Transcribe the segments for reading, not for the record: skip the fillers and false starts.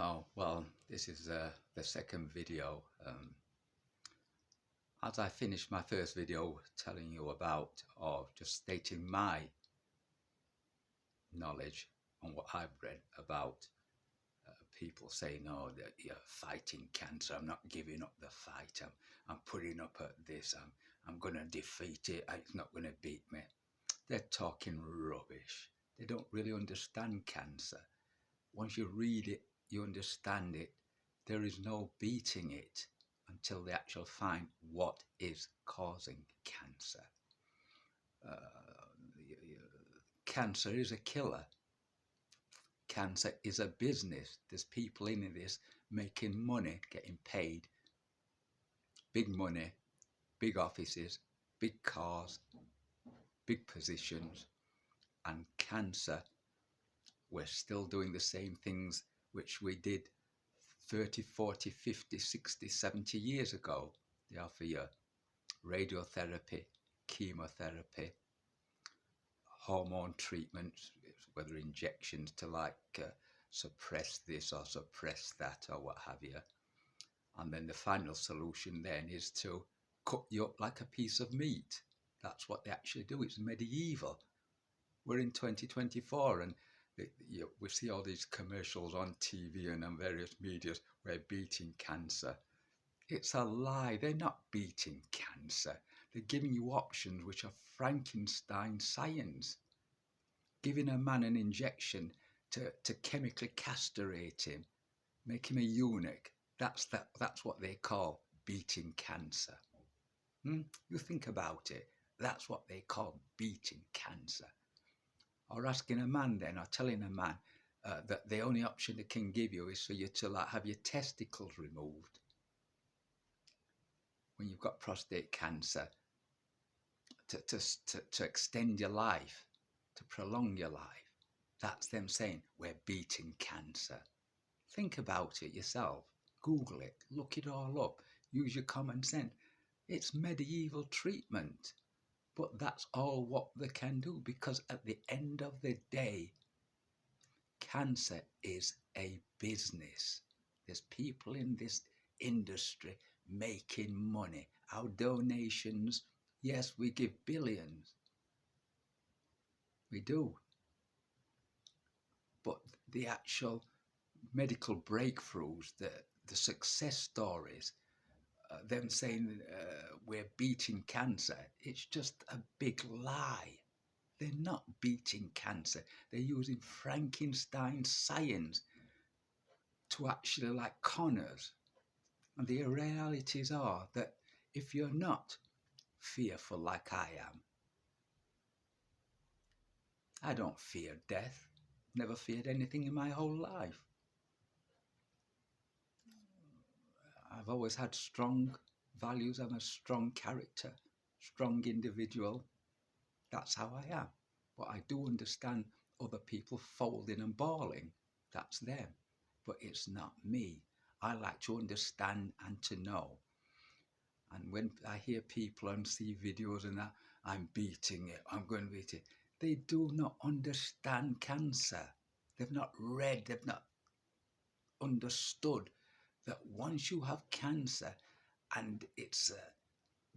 Oh, well, this is the second video. As I finished my first video telling you about, or just stating my knowledge on what I've read about people saying, oh, that you're fighting cancer. I'm not giving up the fight. I'm putting up at this. I'm going to defeat it. It's not going to beat me. They're talking rubbish. They don't really understand cancer. Once you read it, you understand it. There is no beating it until they actually find what is causing cancer. Uh, Cancer is a killer. Cancer is a business. There's people in this making money, getting paid, big money, big offices, big cars, big positions. And cancer, we're still doing the same things which we did 30, 40, 50, 60, 70 years ago. They offer you radiotherapy, chemotherapy, hormone treatments, whether injections to suppress this or suppress that or what have you. And then the final solution then is to cut you up like a piece of meat. That's what they actually do. It's medieval. We're in 2024 and we see all these commercials on TV and on various medias where beating cancer. It's a lie. They're not beating cancer. They're giving you options which are Frankenstein science. Giving a man an injection to chemically castrate him, make him a eunuch. That's what they call beating cancer. You think about it. That's what they call beating cancer. Or asking a man then, or telling a man that the only option they can give you is for you to have your testicles removed when you've got prostate cancer, to extend your life, to prolong your life. That's them saying we're beating cancer. Think about it yourself. Google it. Look it all up. Use your common sense. It's medieval treatment. But that's all what they can do, because at the end of the day, cancer is a business. There's people in this industry making money. Our donations, yes, we give billions. We do. But the actual medical breakthroughs, the success stories, them saying we're beating cancer, it's just a big lie. They're not beating cancer. They're using Frankenstein science to actually con us. And the realities are that if you're not fearful like I am, I don't fear death. Never feared anything in my whole life. I've always had strong values. I'm a strong character, strong individual. That's how I am. But I do understand other people folding and bawling. That's them. But it's not me. I like to understand and to know. And when I hear people and see videos and that, I'm beating it, I'm going to beat it, they do not understand cancer. They've not read, they've not understood that once you have cancer and it's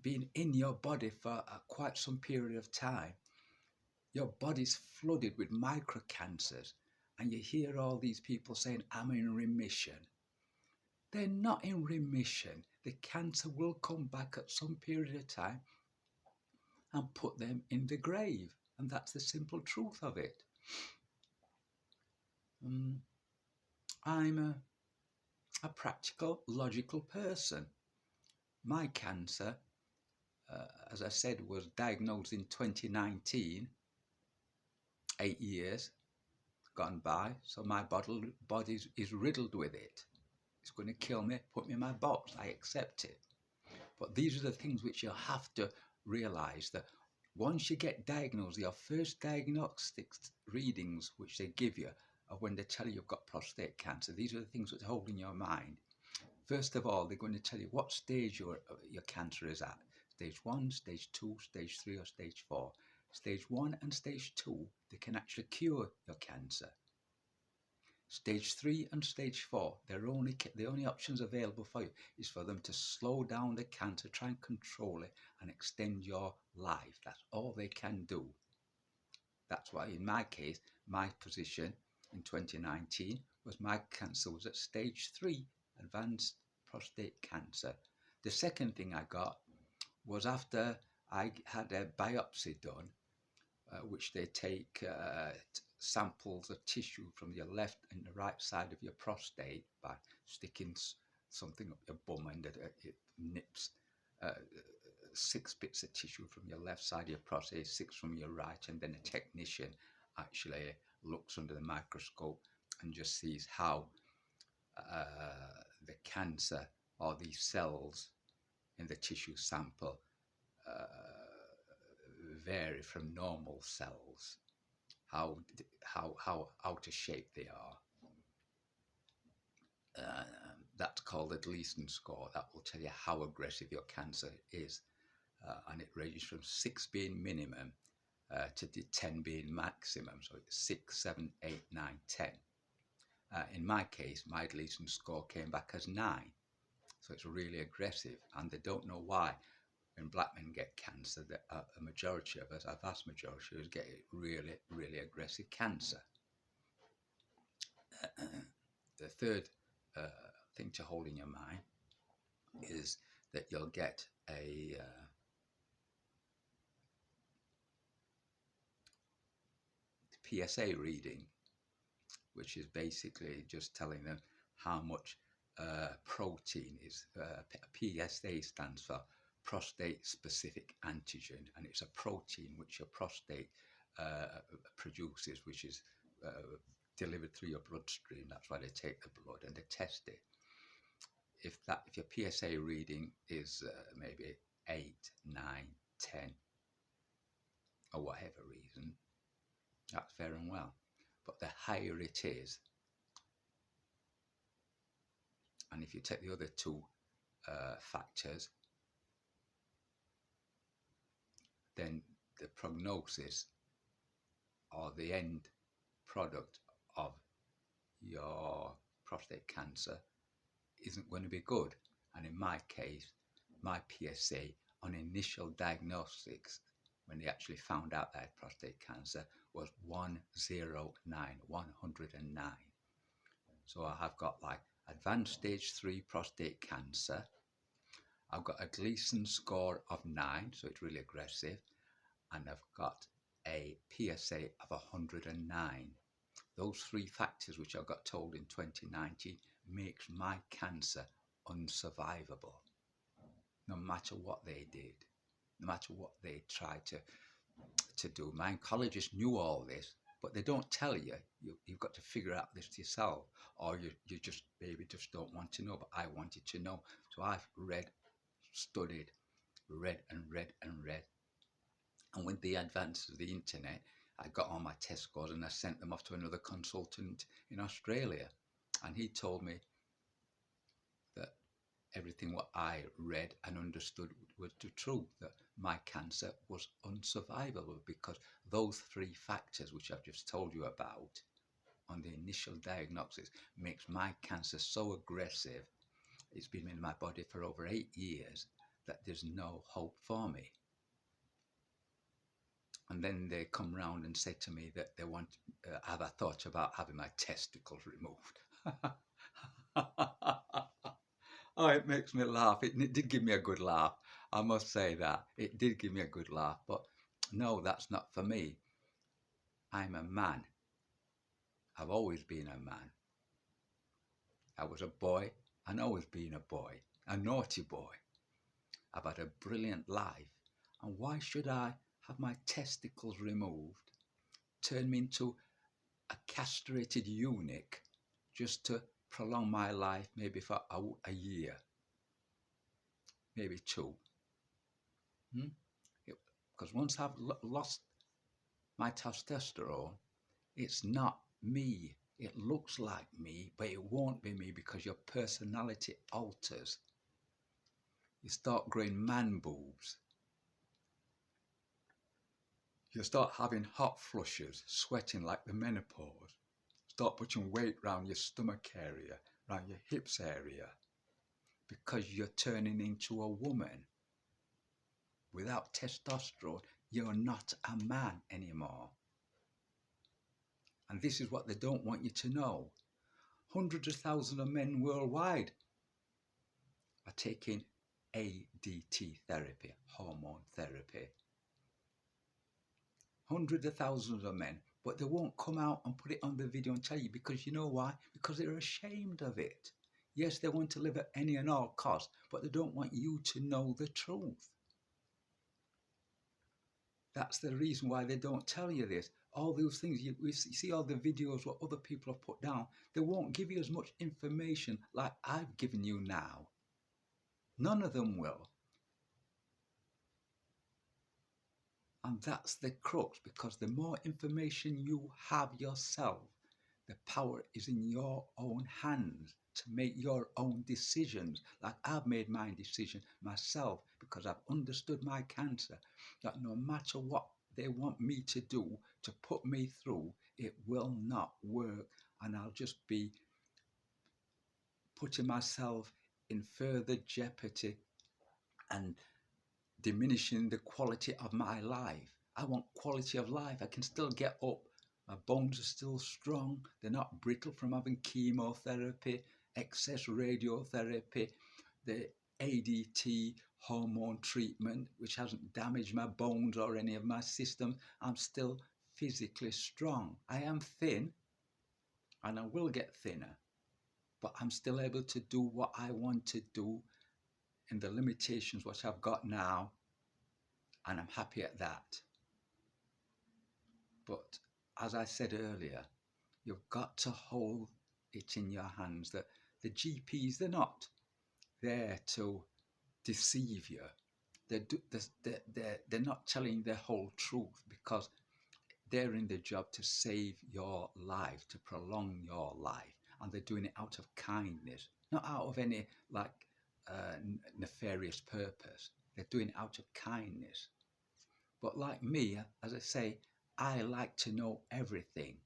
been in your body for quite some period of time, your body's flooded with microcancers, and you hear all these people saying, I'm in remission. They're not in remission. The cancer will come back at some period of time and put them in the grave. And that's the simple truth of it. I'm a practical, logical person. My cancer, as I said, was diagnosed in 2019, 8 years gone by. So my body is riddled with it. It's going to kill me, put me in my box. I accept it. But these are the things which you have to realize, that once you get diagnosed, your first diagnostic readings which they give you are when they tell you you've got prostate cancer. These are the things that hold in your mind. First of all, they're going to tell you what stage your cancer is at. Stage 1, stage 2, stage 3 or stage 4. Stage 1 and stage 2, they can actually cure your cancer. Stage 3 and stage 4, the only options available for you is for them to slow down the cancer, try and control it, and extend your life. That's all they can do. That's why, in my case, my position in 2019 was my cancer was at stage 3, advanced prostate cancer. The second thing I got was after I had a biopsy done, which they take samples of tissue from your left and the right side of your prostate by sticking something up your bum, and it nips 6 bits of tissue from your left side of your prostate, 6 from your right, and then a technician actually looks under the microscope and just sees how the cancer or these cells in the tissue sample vary from normal cells, how out of shape they are. That's called the Gleason score. That will tell you how aggressive your cancer is, and it ranges from 6 being minimum to 10 being maximum. So it's 6, 7, 8, 9, 10. In my case, my Gleason score came back as 9. So it's really aggressive, and they don't know why. When black men get cancer, a majority of us, a vast majority of us, get really, really aggressive cancer. The third thing to hold in your mind is that you'll get a PSA reading, which is basically just telling them how much protein is. PSA stands for prostate specific antigen, and it's a protein which your prostate produces, which is delivered through your bloodstream. That's why they take the blood and they test it. If your PSA reading is maybe 8, 9, 10, or whatever reason, that's fair and well. But the higher it is, and if you take the other two factors, then the prognosis or the end product of your prostate cancer isn't going to be good. And in my case, my PSA on initial diagnostics, when they actually found out that I had prostate cancer, was 109. So I have got like advanced stage 3 prostate cancer. I've got a Gleason score of 9, so it's really aggressive, and I've got a PSA of 109. Those 3 factors, which I got told in 2019, makes my cancer unsurvivable. No matter what they did, no matter what they tried to do. My oncologist knew all this, but they don't tell you. You've got to figure out this yourself, or you just maybe just don't want to know. But I wanted to know, so I've read, studied, read and read and read. And with the advance of the internet, I got all my test scores and I sent them off to another consultant in Australia, and he told me that everything what I read and understood was the truth, that my cancer was unsurvivable because those 3 factors which I've just told you about on the initial diagnosis makes my cancer so aggressive, it's been in my body for over 8 years, that there's no hope for me. And then they come round and say to me that they want, have a thought about having my testicles removed. Oh, it makes me laugh. It did give me a good laugh. I must say that. It did give me a good laugh. But no, that's not for me. I'm a man. I've always been a man. I was a boy and always been a boy. A naughty boy. I've had a brilliant life. And why should I have my testicles removed, turn me into a castrated eunuch just to prolong my life maybe for a year, maybe 2? Because once I've lost my testosterone, it's not me. It looks like me, but it won't be me because your personality alters. You start growing man boobs. You start having hot flushes, sweating like the menopause. Start putting weight around your stomach area, around your hips area, because you're turning into a woman. Without testosterone, you're not a man anymore. And this is what they don't want you to know. Hundreds of thousands of men worldwide are taking ADT therapy, hormone therapy. Hundreds of thousands of men, but they won't come out and put it on the video and tell you, because you know why? Because they're ashamed of it. Yes, they want to live at any and all costs, but they don't want you to know the truth. That's the reason why they don't tell you this. All those things, you see all the videos what other people have put down, they won't give you as much information like I've given you now. None of them will. And that's the crux, because the more information you have yourself, the power is in your own hands to make your own decisions. Like I've made my decision myself, because I've understood my cancer, that no matter what they want me to do to put me through, it will not work. And I'll just be putting myself in further jeopardy and diminishing the quality of my life. I want quality of life. I can still get up. My bones are still strong. They're not brittle from having chemotherapy, excess radiotherapy, the ADT hormone treatment, which hasn't damaged my bones or any of my systems. I'm still physically strong. I am thin, and I will get thinner, but I'm still able to do what I want to do in the limitations which I've got now, and I'm happy at that. But as I said earlier, you've got to hold it in your hands that the GPs, they're not there to deceive you. They're not telling the whole truth, because they're in the job to save your life, to prolong your life. And they're doing it out of kindness, not out of any nefarious purpose. They're doing it out of kindness. But like me, as I say, I like to know everything.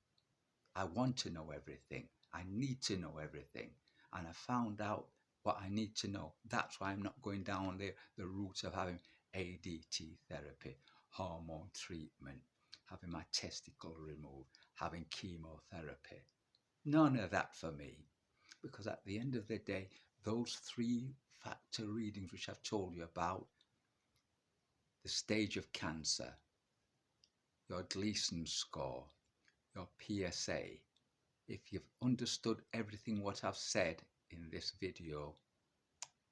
I want to know everything. I need to know everything. And I found out what I need to know. That's why I'm not going down the route of having ADT therapy, hormone treatment, having my testicle removed, having chemotherapy. None of that for me. Because at the end of the day, those 3-factor readings which I've told you about, the stage of cancer, your Gleason score, your PSA, if you've understood everything what I've said in this video,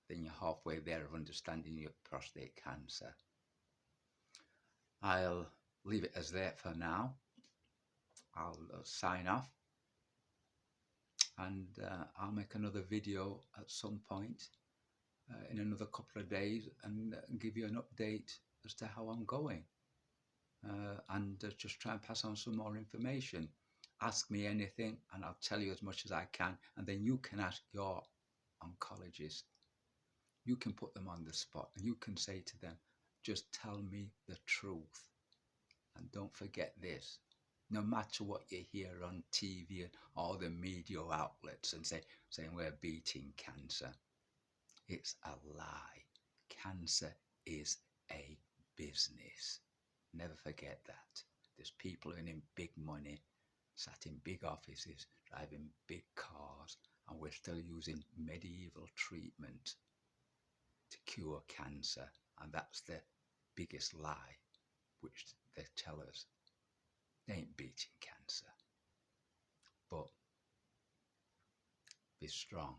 then you're halfway there of understanding your prostate cancer. I'll leave it as that for now. I'll sign off, and I'll make another video at some point in another couple of days, and give you an update as to how I'm going, and just try and pass on some more information. Ask me anything and I'll tell you as much as I can, and then you can ask your oncologist. You can put them on the spot and you can say to them, just tell me the truth. And don't forget this, no matter what you hear on TV and all the media outlets and saying we're beating cancer, it's a lie. Cancer is a business. Never forget that. There's people earning big money, sat in big offices, driving big cars, and we're still using medieval treatment to cure cancer. And that's the biggest lie which they tell us. They ain't beating cancer. But be strong.